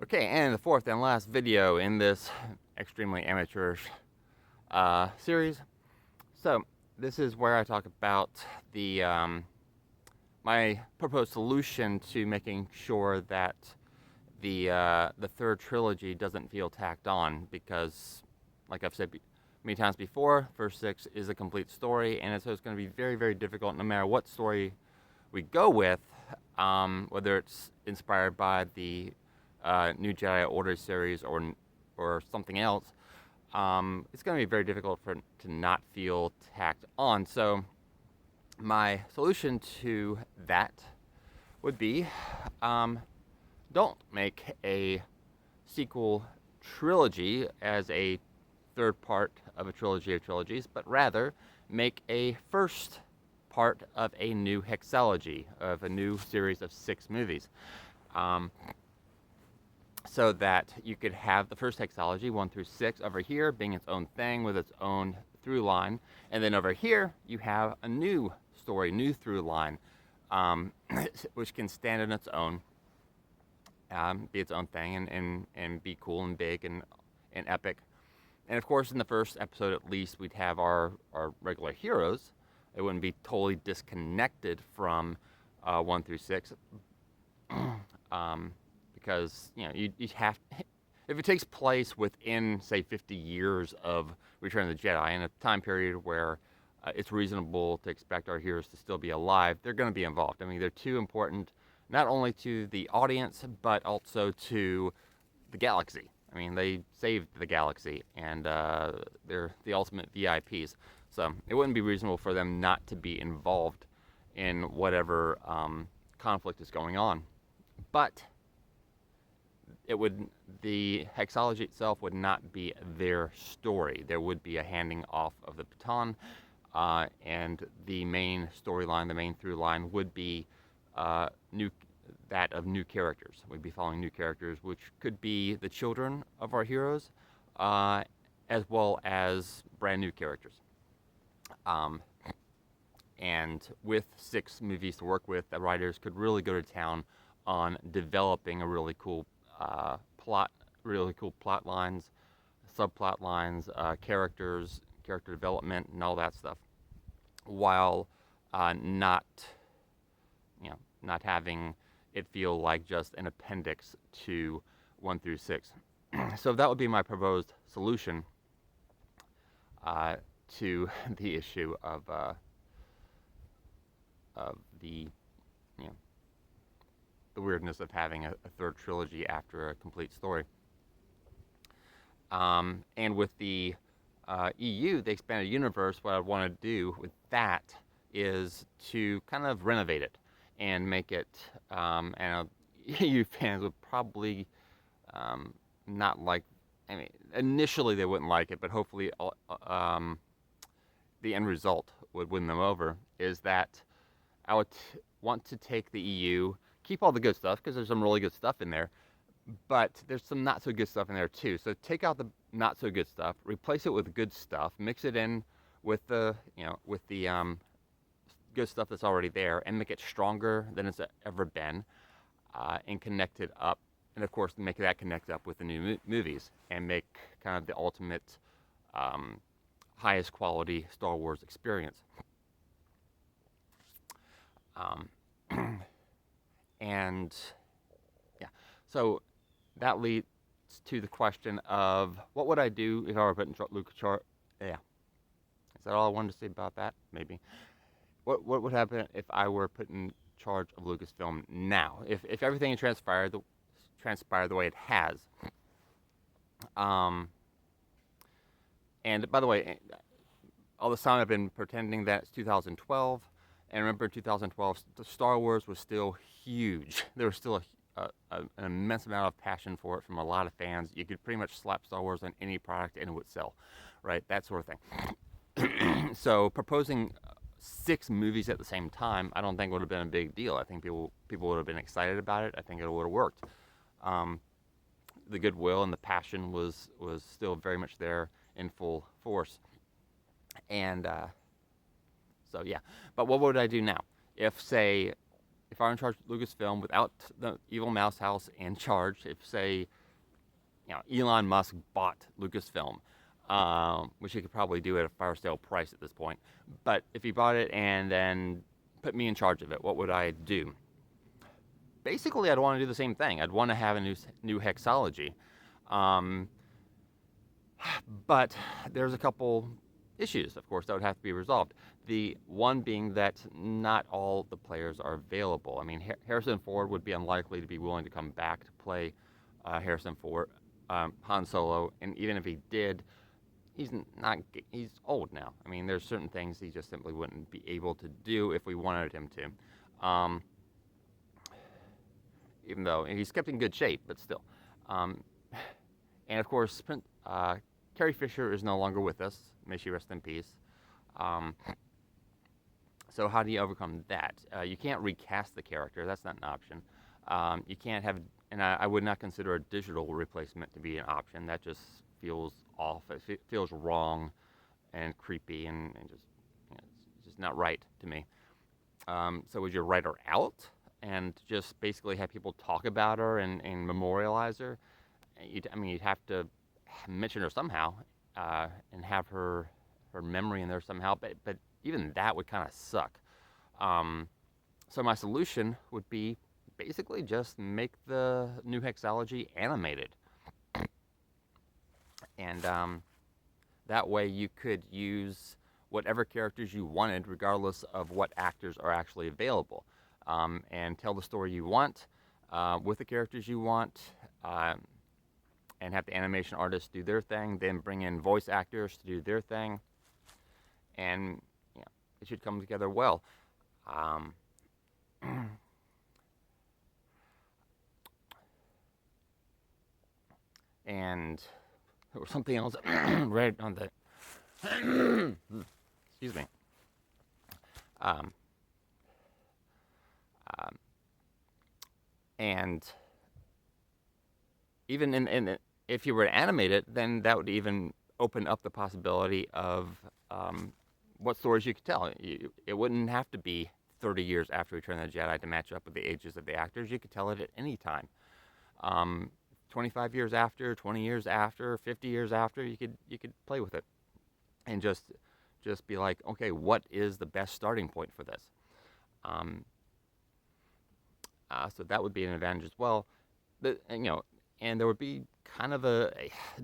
Okay, and the fourth and last video in this extremely amateurish series. So, this is where I talk about the my proposed solution to making sure that the third trilogy doesn't feel tacked on, because, like I've said many times before, First Six is a complete story, and so it's going to be very, very difficult no matter what story we go with, whether it's inspired by the New Jedi Order series or something else. It's going to be very difficult for it to not feel tacked on. So my solution to that would be, don't make a sequel trilogy as a third part of a trilogy of trilogies, but rather make a first part of a new hexalogy, of a new series of 6 movies. Um, so that you could have the first hexalogy, 1 through 6, over here being its own thing with its own through line, and then over here you have a new story, new through line, which can stand on its own, be its own thing, and be cool and big and epic. And of course, in the first episode at least, we'd have our regular heroes. It wouldn't be totally disconnected from 1 through 6. Because you have, if it takes place within, say, 50 years of Return of the Jedi, in a time period where it's reasonable to expect our heroes to still be alive, they're going to be involved. I mean, they're too important, not only to the audience, but also to the galaxy. I mean, they saved the galaxy, and they're the ultimate VIPs. So it wouldn't be reasonable for them not to be involved in whatever conflict is going on. But it would, the hexology itself would not be their story. There would be a handing off of the baton, and the main storyline, the main through line, would be that of new characters. We'd be following new characters, which could be the children of our heroes, as well as brand new characters. And with 6 movies to work with, the writers could really go to town on developing a really cool really cool plot lines, subplot lines, characters, character development, and all that stuff, while not, not having it feel like just an appendix to 1 through 6. So that would be my proposed solution to the issue of the weirdness of having a third trilogy after a complete story. And with the EU, the expanded universe, what I want to do with that is to kind of renovate it and make it, and EU fans would probably not like, I mean, initially they wouldn't like it, but hopefully the end result would win them over, is that I would want to take the EU, keep all the good stuff, because there's some really good stuff in there, but there's some not so good stuff in there too. So take out the not so good stuff, replace it with good stuff, mix it in with the good stuff that's already there, and make it stronger than it's ever been, and connect it up, and of course make that connect up with the new movies, and make kind of the ultimate highest quality Star Wars experience. And yeah, so that leads to the question of what would I do if I were putting LucasArts? Yeah, is that all I wanted to say about that? Maybe. What would happen if I were put in charge of Lucasfilm now? If everything transpired the way it has. And by the way, all this time I've been pretending that it's 2012. And remember, 2012, Star Wars was still huge. There was still an immense amount of passion for it from a lot of fans. You could pretty much slap Star Wars on any product and it would sell, right? That sort of thing. So proposing 6 movies at the same time, I don't think would have been a big deal. I think people would have been excited about it. I think it would have worked. The goodwill and the passion was still very much there in full force. And so yeah, but what would I do now? If if I were in charge of Lucasfilm without the evil mouse house in charge, if say, Elon Musk bought Lucasfilm, which he could probably do at a fire sale price at this point. But if he bought it and then put me in charge of it, what would I do? Basically, I'd want to do the same thing. I'd want to have a new hexology. Um, but there's a couple issues, of course, that would have to be resolved. The one being that not all the players are available. I mean, Harrison Ford would be unlikely to be willing to come back to play Harrison Ford, Han Solo, and even if he did, he's old now. I mean, there's certain things he just simply wouldn't be able to do if we wanted him to. Even though he's kept in good shape, but still. And of course, Carrie Fisher is no longer with us. May she rest in peace. So how do you overcome that? You can't recast the character. That's not an option. You can't have, and I would not consider a digital replacement to be an option. That just feels off. It feels wrong and creepy and just, it's just not right to me. So would you write her out and just basically have people talk about her and memorialize her? You'd have to mention her somehow and have her memory in there somehow. But even that would kind of suck. So my solution would be basically just make the new hexology animated. And that way you could use whatever characters you wanted, regardless of what actors are actually available, and tell the story you want with the characters you want, and have the animation artists do their thing, then bring in voice actors to do their thing, and it should come together well. And there was something else right on the excuse me. And even if you were to animate it, then that would even open up the possibility of what stories you could tell. It wouldn't have to be 30 years after Return of the Jedi to match up with the ages of the actors. You could tell it at any time. 25 years after, 20 years after, 50 years after, you could play with it and just be like, okay, what is the best starting point for this? So that would be an advantage as well. And there would be kind of a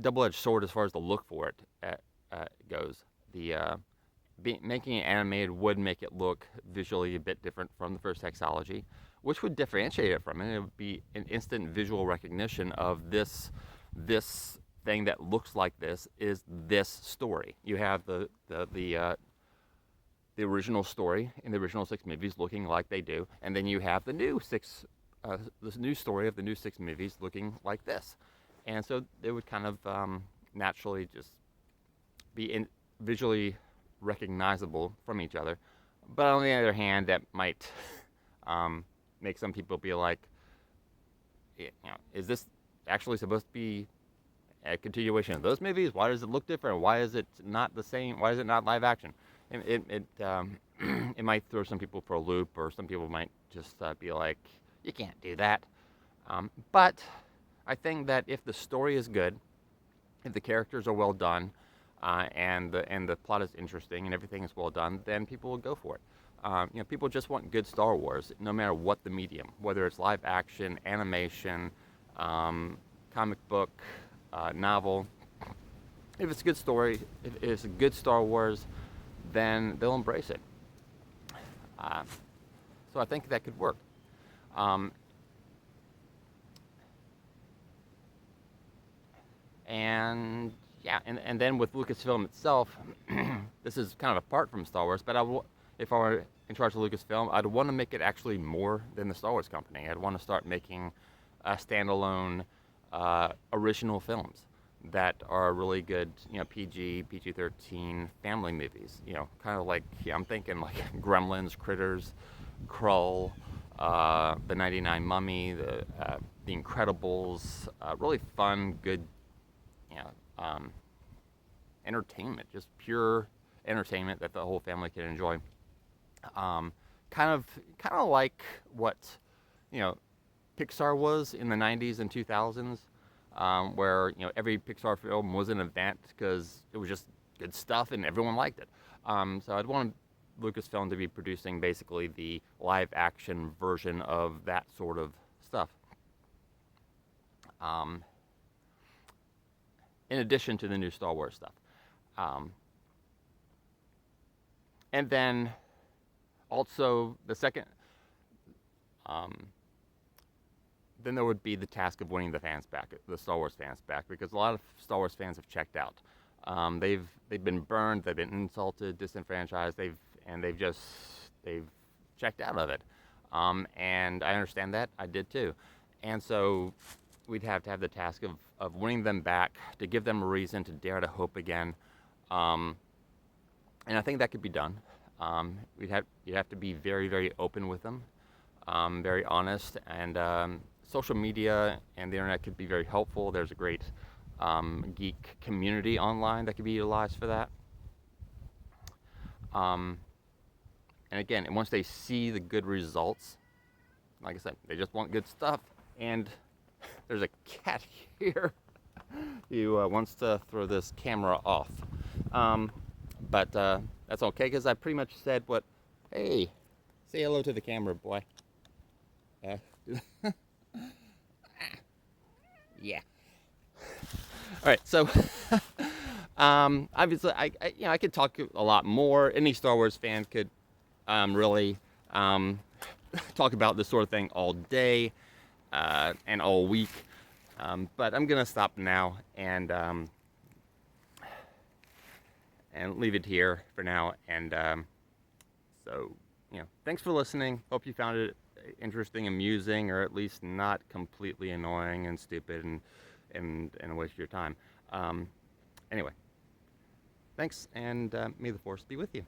double-edged sword as far as the look for it goes. Making it animated would make it look visually a bit different from the first hexology, which would differentiate it from it. It would be an instant visual recognition of this thing that looks like this is this story. You have the original story in the original 6 movies looking like they do, and then you have the new this new story of the new 6 movies looking like this. And so it would kind of naturally just be visually recognizable from each other. But on the other hand, that might make some people be like, is this actually supposed to be a continuation of those movies? Why does it look different? Why is it not the same? Why is it not live action? It might throw some people for a loop, or some people might just be like, you can't do that. But I think that if the story is good, if the characters are well done, and the plot is interesting and everything is well done, then people will go for it. People just want good Star Wars, no matter what the medium, whether it's live action, animation, comic book, novel. If it's a good story, if it's a good Star Wars, then they'll embrace it. So I think that could work. And then with Lucasfilm itself, this is kind of apart from Star Wars, but if I were in charge of Lucasfilm, I'd want to make it actually more than the Star Wars company. I'd want to start making standalone original films that are really good, PG-13 family movies. Kind of like, I'm thinking like Gremlins, Critters, Krull, The 99 Mummy, The Incredibles. Really fun, good, entertainment, just pure entertainment that the whole family can enjoy. kind of like what, you know, Pixar was in the 90s and 2000s, where, you know, every Pixar film was an event because it was just good stuff and everyone liked it. So I'd want Lucasfilm to be producing basically the live action version of that sort of stuff. Um, in addition to the new Star Wars stuff. Um, and then also the second, um, then there would be the task of winning the fans back, the Star Wars fans back, because a lot of Star Wars fans have checked out. They've been burned, they've been insulted, disenfranchised, they've checked out of it. And I understand that. I did too. And so we'd have to have the task of winning them back, to give them a reason to dare to hope again. And I think that could be done. You'd have to be very, very open with them, very honest, and social media and the internet could be very helpful. There's a great geek community online that could be utilized for that. And again, once they see the good results, like I said, they just want good stuff. And there's a cat here who wants to throw this camera off. But that's okay, because I pretty much said what, hey, say hello to the camera, boy. Yeah. All right, so obviously, I could talk a lot more. Any Star Wars fan could really talk about this sort of thing all day and all week. But I'm gonna stop now and leave it here for now. And so, thanks for listening. Hope you found it interesting, amusing, or at least not completely annoying and stupid and a waste of your time. Anyway, thanks, and may the Force be with you.